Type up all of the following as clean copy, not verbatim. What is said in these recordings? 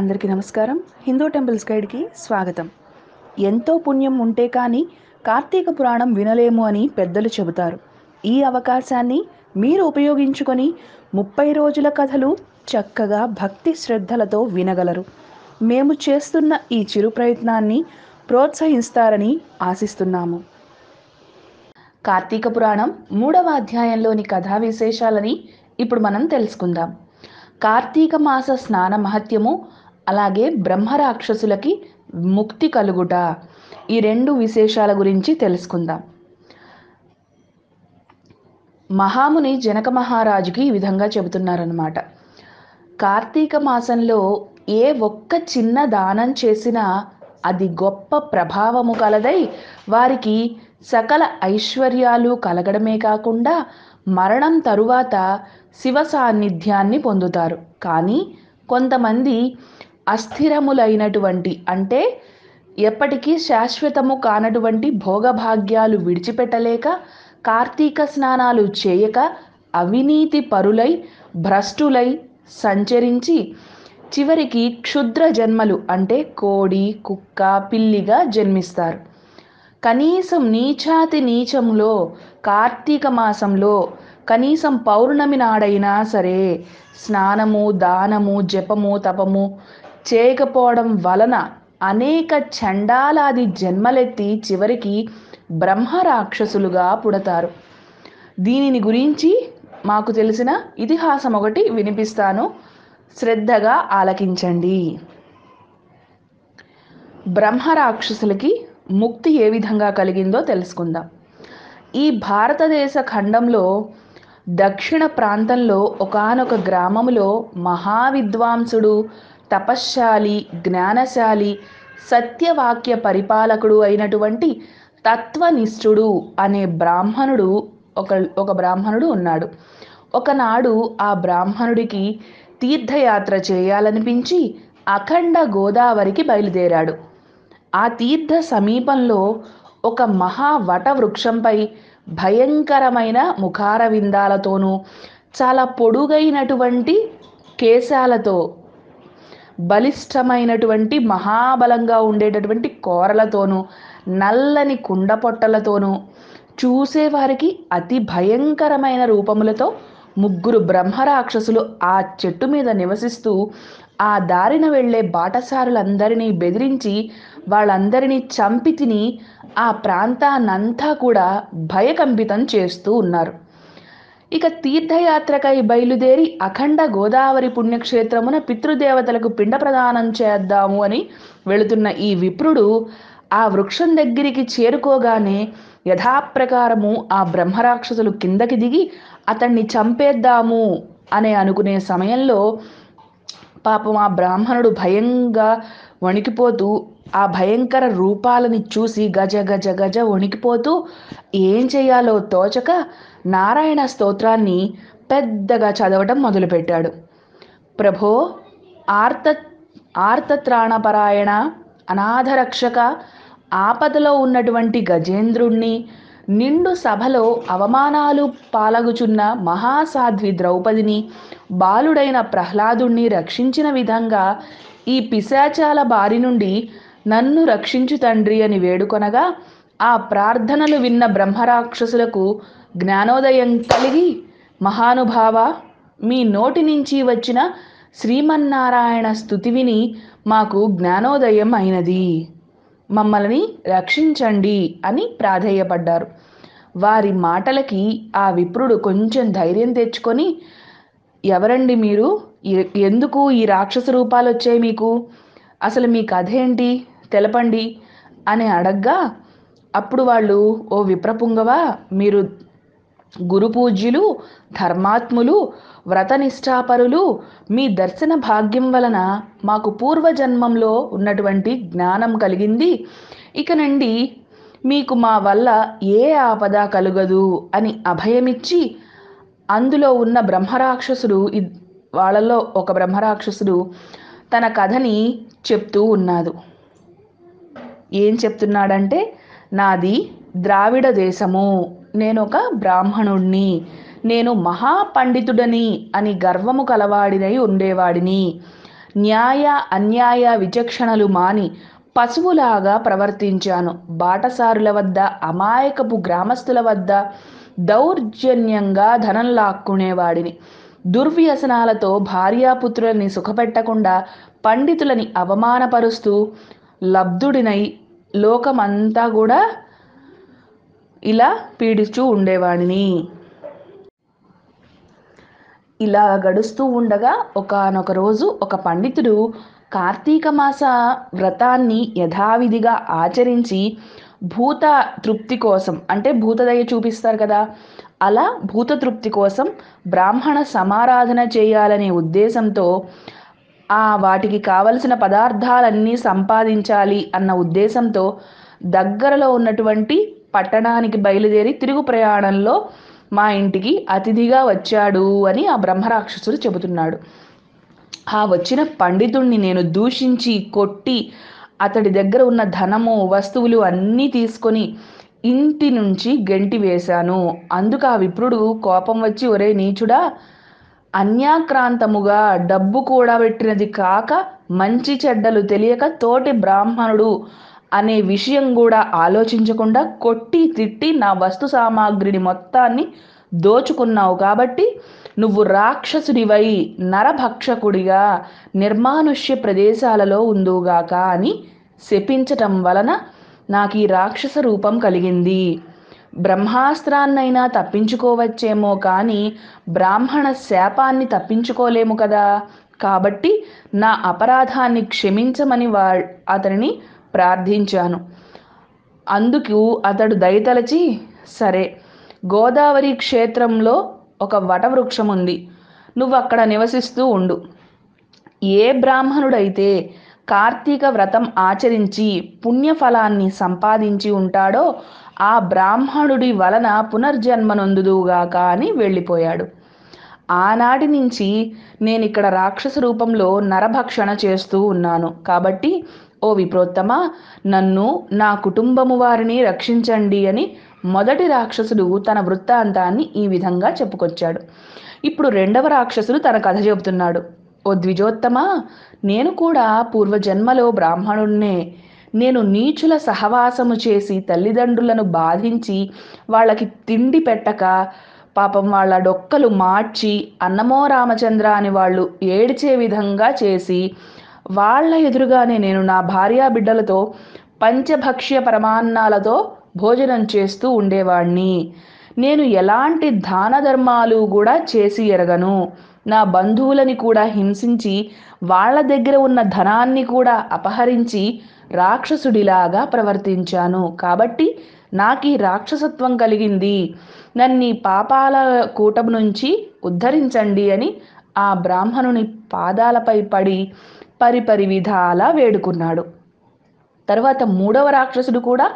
అందరికీ నమస్కారం. హిందూ టెంపుల్స్ గైడ్కి స్వాగతం. ఎంతో పుణ్యం ఉంటే కానీ కార్తీక పురాణం వినలేము అని పెద్దలు చెబుతారు. ఈ అవకాశాన్ని మీరు ఉపయోగించుకొని 30 రోజుల కథలు చక్కగా భక్తి శ్రద్ధలతో వినగలరు. మేము చేస్తున్న ఈ చిరు ప్రయత్నాన్ని ప్రోత్సహిస్తారని ఆశిస్తున్నాము. కార్తీక పురాణం 3వ అధ్యాయంలోని కథా విశేషాలని ఇప్పుడు మనం తెలుసుకుందాం. కార్తీక మాస స్నాన మహత్యము, అలాగే బ్రహ్మరాక్షసులకి ముక్తి కలుగుట, ఈ రెండు విశేషాల గురించి తెలుసుకుందాం. మహాముని జనక మహారాజుకి ఈ విధంగా చెబుతున్నారన్నమాట. కార్తీక మాసంలో ఏ ఒక్క చిన్న దానం చేసినా అది గొప్ప ప్రభావము కలదై వారికి సకల ఐశ్వర్యాలు కలగడమే కాకుండా మరణం తరువాత శివ సాన్నిధ్యాన్ని పొందుతారు. కానీ కొంతమంది అస్థిరములైనటువంటి, అంటే ఎప్పటికీ శాశ్వతము కానటువంటి భోగభాగ్యాలు విడిచిపెట్టలేక కార్తీక స్నానాలు చేయక అవినీతి పరులై భ్రష్టులై సంచరించి చివరికి క్షుద్ర జన్మలు, అంటే కోడి, కుక్క, పిల్లిగా జన్మిస్తారు. కనీసం నీచాతి నీచంలో కార్తీక మాసంలో కనీసం పౌర్ణమి నాడైనా సరే స్నానము, దానము, జపము, తపము చేయకపోవడం వలన అనేక చండాలాది జన్మలెత్తి చివరికి బ్రహ్మరాక్షసులుగా పుడతారు. దీనిని గురించి మాకు తెలిసిన ఇతిహాసం ఒకటి వినిపిస్తాను, శ్రద్ధగా ఆలకించండి. బ్రహ్మరాక్షసులకి ముక్తి ఏ విధంగా కలిగిందో తెలుసుకుందాం. ఈ భారతదేశ ఖండంలో దక్షిణ ప్రాంతంలో ఒకానొక గ్రామములో మహావిద్వాంసుడు, తపశ్శాలి, జ్ఞానశాలి, సత్యవాక్య పరిపాలకుడు అయినటువంటి తత్వనిష్ఠుడు అనే ఒక బ్రాహ్మణుడు ఉన్నాడు. ఒకనాడు ఆ బ్రాహ్మణుడికి తీర్థయాత్ర చేయాలనిపించి అఖండ గోదావరికి బయలుదేరాడు. ఆ తీర్థ సమీపంలో ఒక మహావట వృక్షంపై భయంకరమైన ముఖార విందాలతోనూ చాలా పొడుగైనటువంటి కేశాలతో బలిష్టమైనటువంటి మహాబలంగా ఉండేటటువంటి కోరలతోనూ నల్లని కుండపొట్టలతోనూ చూసేవారికి అతి భయంకరమైన రూపములతో 3 బ్రహ్మరాక్షసులు ఆ చెట్టు మీద నివసిస్తూ ఆ దారిన వెళ్లే బాటసారులందరినీ బెదిరించి వాళ్ళందరినీ చంపి తిని ఆ ప్రాంతాన్నంతా కూడా భయకంపితం చేస్తూ ఉన్నారు. ఇక తీర్థయాత్రకై బయలుదేరి అఖండ గోదావరి పుణ్యక్షేత్రమున పితృదేవతలకు పిండ ప్రదానం చేద్దాము అని వెళుతున్న ఈ విప్రుడు ఆ వృక్షం దగ్గరికి చేరుకోగానే యథాప్రకారము ఆ బ్రహ్మరాక్షసులు కిందకి దిగి అతన్ని చంపేద్దాము అని అనుకునే సమయంలో పాపం ఆ బ్రాహ్మణుడు భయంగా వణికిపోతూ ఆ భయంకర రూపాలని చూసి గజ గజ గజ వణికిపోతూ ఏం చేయాలో తోచక నారాయణ స్తోత్రాన్ని పెద్దగా చదవటం మొదలుపెట్టాడు. ప్రభో, ఆర్తత్రాణపరాయణ, అనాథరక్షక, ఆపదలో ఉన్నటువంటి గజేంద్రుణ్ణి, నిండు సభలో అవమానాలు పాలగుచున్న మహాసాధ్వి ద్రౌపదిని, బాలుడైన ప్రహ్లాదుణ్ణి రక్షించిన విధంగా ఈ పిశాచాల బారి నుండి నన్ను రక్షించు తండ్రి అని వేడుకొనగా ఆ ప్రార్థనలు విన్న బ్రహ్మరాక్షసులకు జ్ఞానోదయం కలిగి, మహానుభావ, మీ నోటి నుంచి వచ్చిన శ్రీమన్నారాయణ స్తుతి విని మాకు జ్ఞానోదయం అయినది, మమ్మల్ని రక్షించండి అని ప్రాధేయపడ్డారు. వారి మాటలకి ఆ విప్రుడు కొంచెం ధైర్యం తెచ్చుకొని, ఎవరండి మీరు, ఎందుకు ఈ రాక్షస రూపాలు వచ్చాయి మీకు, అసలు మీ కథ ఏంటి తెలపండి అని అడగ్గా అప్పుడు వాళ్ళు, ఓ విప్రపుంగవ, మీరు గురు పూజ్యులు, ధర్మాత్ములు, వ్రతనిష్టాపరులు, మీ దర్శన భాగ్యం వలన మాకు పూర్వజన్మంలో ఉన్నటువంటి జ్ఞానం కలిగింది, ఇక నుండి మీకు మా వల్ల ఏ ఆపద కలుగదు అని అభయమిచ్చి అందులో ఉన్న బ్రహ్మరాక్షసుడు, వాళ్ళలో ఒక బ్రహ్మరాక్షసుడు తన కథని చెప్తూ ఉన్నాడు. ఏం చెప్తున్నాడంటే, నాది ద్రావిడ దేశము, నేనొక బ్రాహ్మణుణ్ణి, నేను మహాపండితుడని అని గర్వము కలవాడినై ఉండేవాడిని. న్యాయ అన్యాయ విచక్షణలు మాని పశువులాగా ప్రవర్తించాను. బాటసారుల వద్ద, అమాయకపు గ్రామస్తుల వద్ద దౌర్జన్యంగా ధనం లాక్కునేవాడిని. దుర్వ్యసనాలతో భార్యాపుత్రులని సుఖపెట్టకుండా పండితులని అవమానపరుస్తూ లబ్ధుడినై లోకమంతా కూడా ఇలా పీడిస్తూ ఉండేవాడిని. ఇలా గడుస్తూ ఉండగా ఒకానొక రోజు ఒక పండితుడు కార్తీక మాస వ్రతాన్ని యథావిధిగా ఆచరించి భూత తృప్తి కోసం, అంటే భూతదయ చూపిస్తారు కదా, అలా భూత తృప్తి కోసం బ్రాహ్మణ సమారాధన చేయాలనే ఉద్దేశంతో వాటికి కావలసిన పదార్థాలన్నీ సంపాదించాలి అన్న ఉద్దేశంతో దగ్గరలో ఉన్నటువంటి పట్టణానికి బయలుదేరి తిరుగు ప్రయాణంలో మా ఇంటికి అతిథిగా వచ్చాడు అని ఆ బ్రహ్మరాక్షసుడు చెబుతున్నాడు. ఆ వచ్చిన పండితుణ్ణి నేను దూషించి కొట్టి అతడి దగ్గర ఉన్న ధనము వస్తువులు అన్నీ తీసుకొని ఇంటి నుంచి గెంటి వేశాను. అందుకు ఆ విప్రుడు కోపం వచ్చి, ఒరే నీచుడా, అన్యాక్రాంతముగా డబ్బు కూడబెట్టినది కాక మంచి చెడ్డలు తెలియక తోటి బ్రాహ్మణుడు అనే విషయం కూడా ఆలోచించకుండా కొట్టి తిట్టి నా వస్తు సామాగ్రిని మొత్తాన్ని దోచుకున్నావు. కాబట్టి నువ్వు రాక్షసుడివై నరభక్షకుడిగా నిర్మానుష్య ప్రదేశాలలో ఉందువుగాక అని శపించటం వలన నాకు ఈ రాక్షస రూపం కలిగింది. బ్రహ్మాస్త్రాన్నైనా తప్పించుకోవచ్చేమో కానీ బ్రాహ్మణ శాపాన్ని తప్పించుకోలేము కదా. కాబట్టి నా అపరాధాన్ని క్షమించమని అతనిని ప్రార్థించాను. అందుకు అతడు దయతలచి, సరే, గోదావరి క్షేత్రంలో ఒక వటవృక్షం ఉంది, నువ్వు అక్కడ నివసిస్తూ ఉండు. ఏ బ్రాహ్మణుడైతే కార్తీక వ్రతం ఆచరించి పుణ్యఫలాన్ని సంపాదించి ఉంటాడో ఆ బ్రాహ్మణుడి వలన పునర్జన్మనొందుదువుగాక అని వెళ్ళిపోయాడు. ఆనాటి నుంచి నేను ఇక్కడ రాక్షస రూపంలో నరభక్షణ చేస్తూ ఉన్నాను. కాబట్టి ఓ విప్రోత్తమ, నన్ను నా కుటుంబము వారిని రక్షించండి అని మొదటి రాక్షసుడు తన వృత్తాంతాన్ని ఈ విధంగా చెప్పుకొచ్చాడు. ఇప్పుడు రెండవ రాక్షసుడు తన కథ చెబుతున్నాడు. ఓ ద్విజోత్తమ, నేను కూడా పూర్వజన్మలో బ్రాహ్మణుడినే. నేను నీచుల సహవాసము చేసి తల్లిదండ్రులను బాధించి వాళ్ళకి తిండి పెట్టక పాపం వాళ్ళ డొక్కలు మార్చి అన్నమో రామచంద్ర అని వాళ్ళు ఏడ్చే విధంగా చేసి వాళ్ళ ఎదురుగానే నేను నా భార్యా బిడ్డలతో పంచభక్ష్య పరమాన్నాలతో భోజనం చేస్తూ ఉండేవాణ్ణి. నేను ఎలాంటి దాన ధర్మాలు కూడా చేసి ఎరగను. నా బంధువులని కూడా హింసించి వాళ్ళ దగ్గర ఉన్న ధనాన్ని కూడా అపహరించి రాక్షసుడిలాగా ప్రవర్తించాను. కాబట్టి నాకు ఈ రాక్షసత్వం కలిగింది. నన్ను ఈ పాపాల కూటం నుంచి ఉద్ధరించండి అని ఆ బ్రాహ్మణుని పాదాలపై పడి పరిపరి విధాలా వేడుకున్నాడు. తర్వాత మూడవ రాక్షసుడు కూడా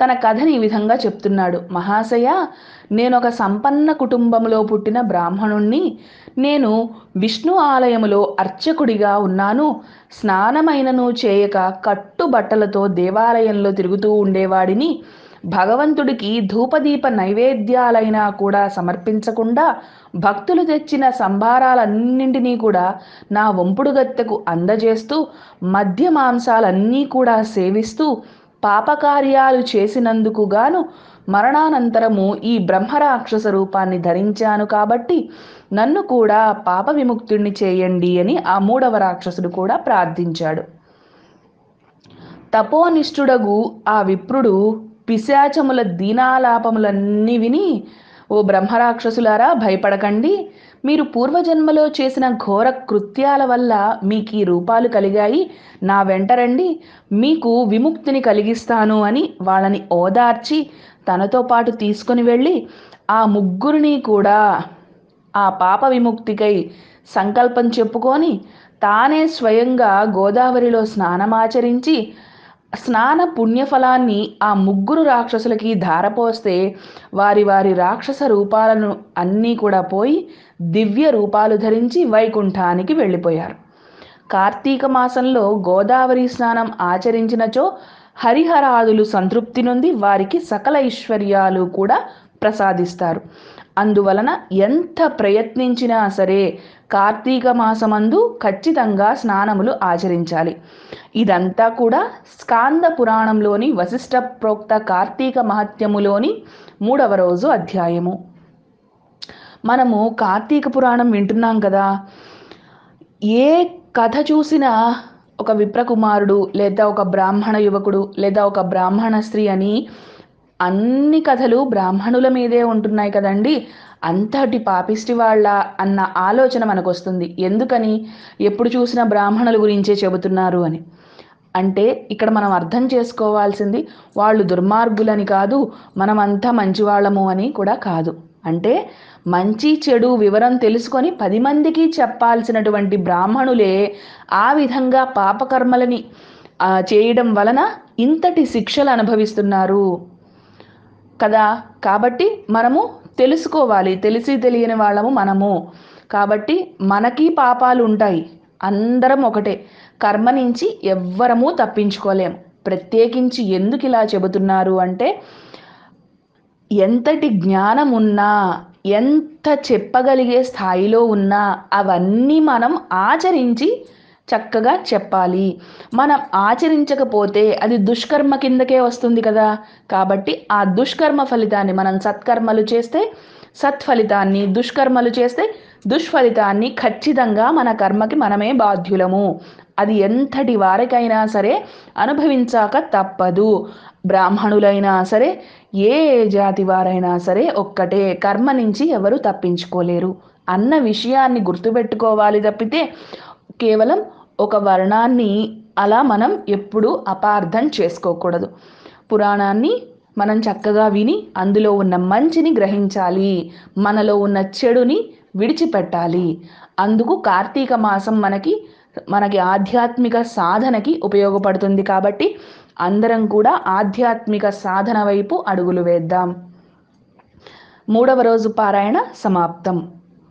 తన కథని ఈ విధంగా చెప్తున్నాడు. మహాశయ, నేను ఒక సంపన్న కుటుంబంలో పుట్టిన బ్రాహ్మణుణ్ణి. నేను విష్ణు ఆలయములో అర్చకుడిగా ఉన్నాను. స్నానమైనను చేయక కట్టుబట్టలతో దేవాలయంలో తిరుగుతూ ఉండేవాడిని. భగవంతుడికి ధూపదీప నైవేద్యాలైనా కూడా సమర్పించకుండా భక్తులు తెచ్చిన సంభారాలన్నింటినీ కూడా నా వంపుడు గత్తెకు అందజేస్తూ మద్య మాంసాలన్నీ కూడా సేవిస్తూ పాపకార్యాలు చేసినందుకు గాను మరణానంతరము ఈ బ్రహ్మరాక్షస రూపాన్ని ధరించాను. కాబట్టి నన్ను కూడా పాప విముక్తుణ్ణి చేయండి అని ఆ మూడవ రాక్షసుడు కూడా ప్రార్థించాడు. తపోనిష్ఠుడగు ఆ విప్రుడు పిశాచముల దీనాలాపములన్నీ విని, ఓ బ్రహ్మరాక్షసులారా, భయపడకండి. మీరు పూర్వజన్మలో చేసిన ఘోర కృత్యాల వల్ల మీకు ఈ రూపాలు కలిగాయి. నా వెంట రండి, మీకు విముక్తిని కలిగిస్తాను అని వాళ్ళని ఓదార్చి తనతో పాటు తీసుకొని వెళ్ళి ఆ ముగ్గురిని కూడా ఆ పాప విముక్తికై సంకల్పం చెప్పుకొని తానే స్వయంగా గోదావరిలో స్నానమాచరించి స్నాన పుణ్యఫలాన్ని ఆ ముగ్గురు రాక్షసులకి ధారపోస్తే వారి వారి రాక్షస రూపాలను అన్నీ కూడా పోయి దివ్య రూపాలు ధరించి వైకుంఠానికి వెళ్ళిపోయారు. కార్తీక మాసంలో గోదావరి స్నానం ఆచరించినచో హరిహరాదులు సంతృప్తి నొంది వారికి సకల ఐశ్వర్యాలు కూడా ప్రసాదిస్తారు. అందువలన ఎంత ప్రయత్నించినా సరే కార్తీక మాసమందు ఖచ్చితంగా స్నానములు ఆచరించాలి. ఇదంతా కూడా స్కాంద పురాణంలోని వశిష్ఠ ప్రోక్త కార్తీక మహత్యములోని 3వ రోజు అధ్యాయము. మనము కార్తీక పురాణం వింటున్నాం కదా. ఏ కథ చూసినా ఒక విప్రకుమారుడు లేదా ఒక బ్రాహ్మణ యువకుడు లేదా ఒక బ్రాహ్మణ స్త్రీ అని అన్ని కథలు బ్రాహ్మణుల మీదే ఉంటున్నాయి కదండి. అంతటి పాపిష్టి వాళ్ళ అన్న ఆలోచన మనకు వస్తుంది. ఎందుకని ఎప్పుడు చూసినా బ్రాహ్మణుల గురించే చెబుతున్నారు అని. అంటే ఇక్కడ మనం అర్థం చేసుకోవాల్సింది వాళ్ళు దుర్మార్గులని కాదు, మనమంతా మంచివాళ్ళము అని కూడా కాదు. అంటే మంచి చెడు వివరం తెలుసుకొని 10 మందికి చెప్పాల్సినటువంటి బ్రాహ్మణులే ఆ విధంగా పాపకర్మలని చేయడం వలన ఇంతటి శిక్షలు అనుభవిస్తున్నారు కదా. కాబట్టి మనము తెలుసుకోవాలి, తెలిసి తెలియని వాళ్ళము మనము. కాబట్టి మనకి పాపాలు ఉంటాయి, అందరం ఒకటే. కర్మ నుంచి ఎవ్వరము తప్పించుకోలేము. ప్రత్యేకించి ఎందుకు ఇలా చెబుతున్నారు అంటే, ఎంతటి జ్ఞానం ఉన్నా, ఎంత చెప్పగలిగే స్థాయిలో ఉన్నా అవన్నీ మనం ఆచరించి చక్కగా చెప్పాలి. మనం ఆచరించకపోతే అది దుష్కర్మ కిందకే వస్తుంది కదా. కాబట్టి ఆ దుష్కర్మ ఫలితాన్ని మనం సత్కర్మలు చేస్తే సత్ఫలితాన్ని, దుష్కర్మలు చేస్తే దుష్ఫలితాన్ని ఖచ్చితంగా మన కర్మకి మనమే బాధ్యులము. అది ఎంతటి వారికైనా సరే అనుభవించాక తప్పదు. బ్రాహ్మణులైనా సరే, ఏ జాతి వారైనా సరే ఒక్కటే. కర్మ నుంచి ఎవరు తప్పించుకోలేరు అన్న విషయాన్ని గుర్తుపెట్టుకోవాలి తప్పితే కేవలం ఒక వర్ణాన్ని అలా మనం ఎప్పుడూ అపార్థం చేసుకోకూడదు. పురాణాన్ని మనం చక్కగా విని అందులో ఉన్న మంచిని గ్రహించాలి, మనలో ఉన్న చెడుని విడిచిపెట్టాలి. అందుకు కార్తీక మాసం మనకి ఆధ్యాత్మిక సాధనకి ఉపయోగపడుతుంది. కాబట్టి అందరం కూడా ఆధ్యాత్మిక సాధన వైపు అడుగులు వేద్దాం. 3వ రోజు పారాయణ సమాప్తం.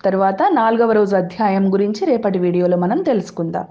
తరువాత 4వ రోజు అధ్యాయం గురించి రేపటి వీడియోలో మనం తెలుసుకుందాం.